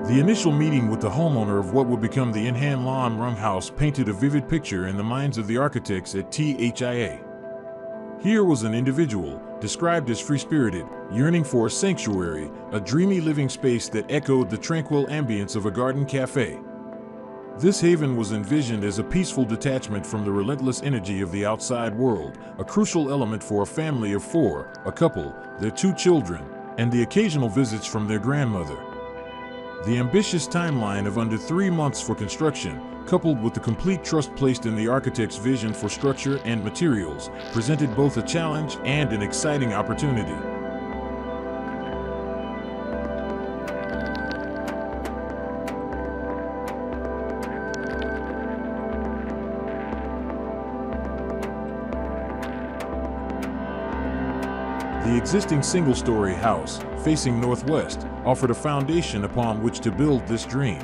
The initial meeting with the homeowner of what would become the Nhánh Lan Rừng House painted a vivid picture in the minds of the architects at THIA. Here was an individual, described as free-spirited, yearning for a sanctuary, a dreamy living space that echoed the tranquil ambience of a garden café. This haven was envisioned as a peaceful detachment from the relentless energy of the outside world, a crucial element for a family of four, a couple, their 2 children, and the occasional visits from their grandmother. The ambitious timeline of under 3 months for construction, coupled with the complete trust placed in the architect's vision for structure and materials, presented both a challenge and an exciting opportunity. The existing single-story house, facing northwest, offered a foundation upon which to build this dream.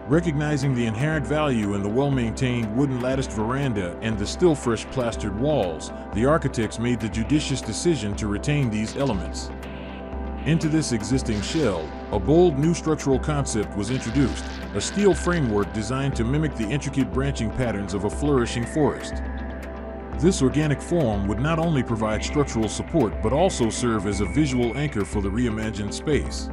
Recognizing the inherent value in the well-maintained wooden latticed veranda and the still fresh plastered walls, the architects made the judicious decision to retain these elements. Into this existing shell, a bold new structural concept was introduced, a steel framework designed to mimic the intricate branching patterns of a flourishing forest. This organic form would not only provide structural support but also serve as a visual anchor for the reimagined space.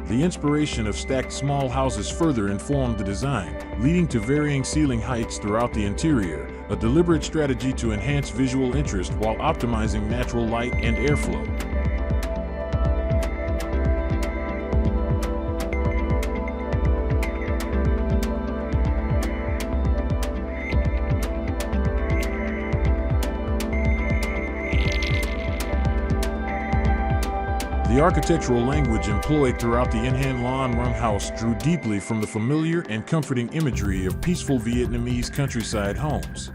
The inspiration of stacked small houses further informed the design, leading to varying ceiling heights throughout the interior, a deliberate strategy to enhance visual interest while optimizing natural light and airflow. The architectural language employed throughout the Nhánh Lan Rừng House drew deeply from the familiar and comforting imagery of peaceful Vietnamese countryside homes.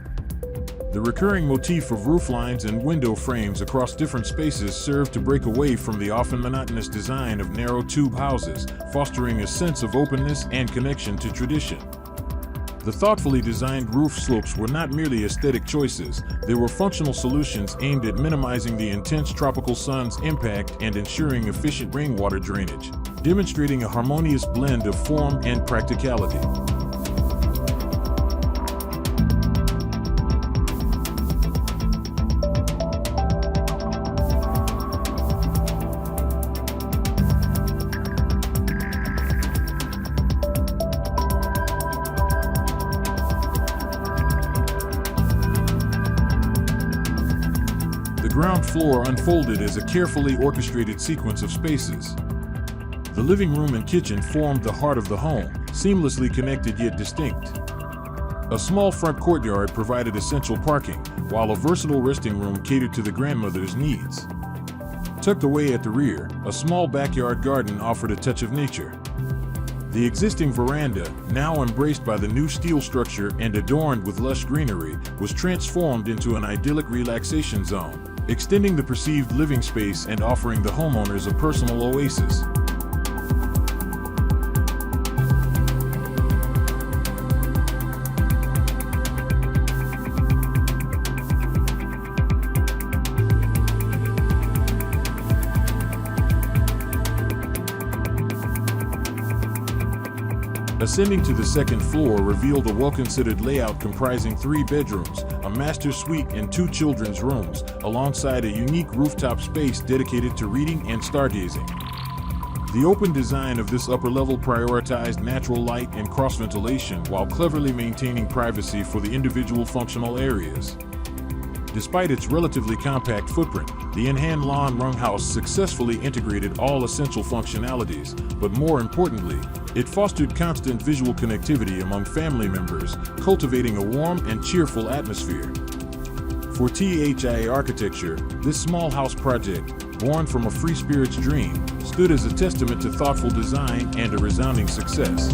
The recurring motif of rooflines and window frames across different spaces served to break away from the often monotonous design of narrow tube houses, fostering a sense of openness and connection to tradition. The thoughtfully designed roof slopes were not merely aesthetic choices, they were functional solutions aimed at minimizing the intense tropical sun's impact and ensuring efficient rainwater drainage, demonstrating a harmonious blend of form and practicality. The ground floor unfolded as a carefully orchestrated sequence of spaces. The living room and kitchen formed the heart of the home, seamlessly connected yet distinct. A small front courtyard provided essential parking, while a versatile resting room catered to the grandmother's needs. Tucked away at the rear, a small backyard garden offered a touch of nature. The existing veranda, now embraced by the new steel structure and adorned with lush greenery, was transformed into an idyllic relaxation zone, extending the perceived living space and offering the homeowners a personal oasis. Ascending to the second floor revealed a well-considered layout comprising 3 bedrooms, a master suite and 2 children's rooms, alongside a unique rooftop space dedicated to reading and stargazing. The open design of this upper level prioritized natural light and cross-ventilation while cleverly maintaining privacy for the individual functional areas. Despite its relatively compact footprint, the Nhánh Lan Rừng House successfully integrated all essential functionalities, but more importantly, it fostered constant visual connectivity among family members, cultivating a warm and cheerful atmosphere. For THIA Architecture, this small house project, born from a free spirit's dream, stood as a testament to thoughtful design and a resounding success.